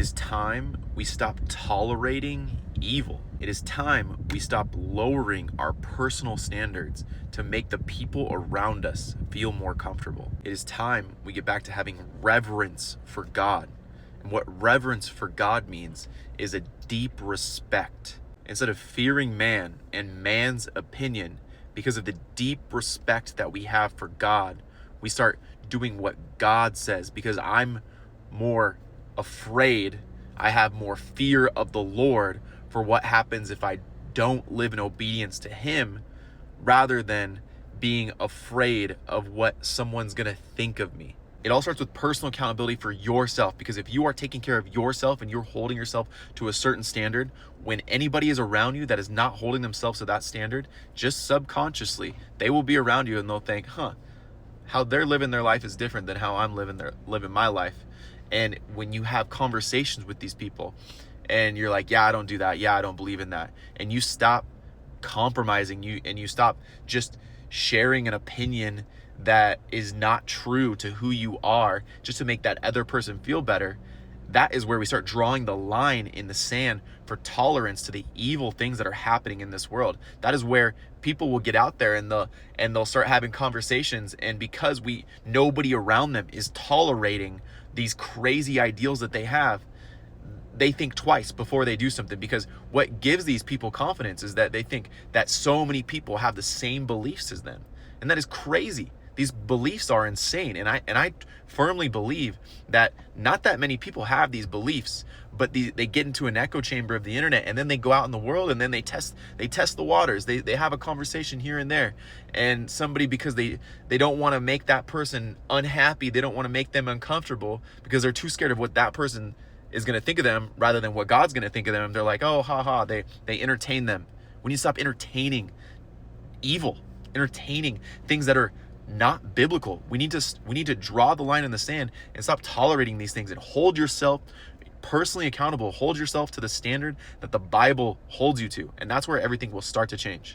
is time we stop tolerating evil. It is time we stop lowering our personal standards to make the people around us feel more comfortable. It is time we get back to having reverence for God. And what reverence for God means is a deep respect. Instead of fearing man and man's opinion, because of the deep respect that we have for God, we start doing what God says because I'm more afraid, I have more fear of the Lord for what happens if I don't live in obedience to Him, rather than being afraid of what someone's gonna think of me. It all starts with personal accountability for yourself, because if you are taking care of yourself and you're holding yourself to a certain standard, when anybody is around you that is not holding themselves to that standard, just subconsciously, they will be around you and they'll think, how they're living their life is different than how I'm living my life. And when you have conversations with these people and you're like, yeah, I don't do that. Yeah, I don't believe in that. And you stop compromising, you stop just sharing an opinion that is not true to who you are just to make that other person feel better. That is where we start drawing the line in the sand for tolerance to the evil things that are happening in this world. That is where people will get out there and they'll start having conversations, and because nobody around them is tolerating these crazy ideals that they have, they think twice before they do something, because what gives these people confidence is that they think that so many people have the same beliefs as them. And that is crazy. These beliefs are insane. And I firmly believe that not that many people have these beliefs, but they get into an echo chamber of the internet, and then they go out in the world and then they test the waters. They have a conversation here and there. And somebody, because they don't want to make that person unhappy, they don't want to make them uncomfortable because they're too scared of what that person is going to think of them rather than what God's going to think of them. They're like, oh, haha, they entertain them. We need to stop entertaining evil, entertaining things that are not biblical. We need to draw the line in the sand and stop tolerating these things and hold yourself personally accountable. Hold yourself to the standard that the Bible holds you to. And that's where everything will start to change.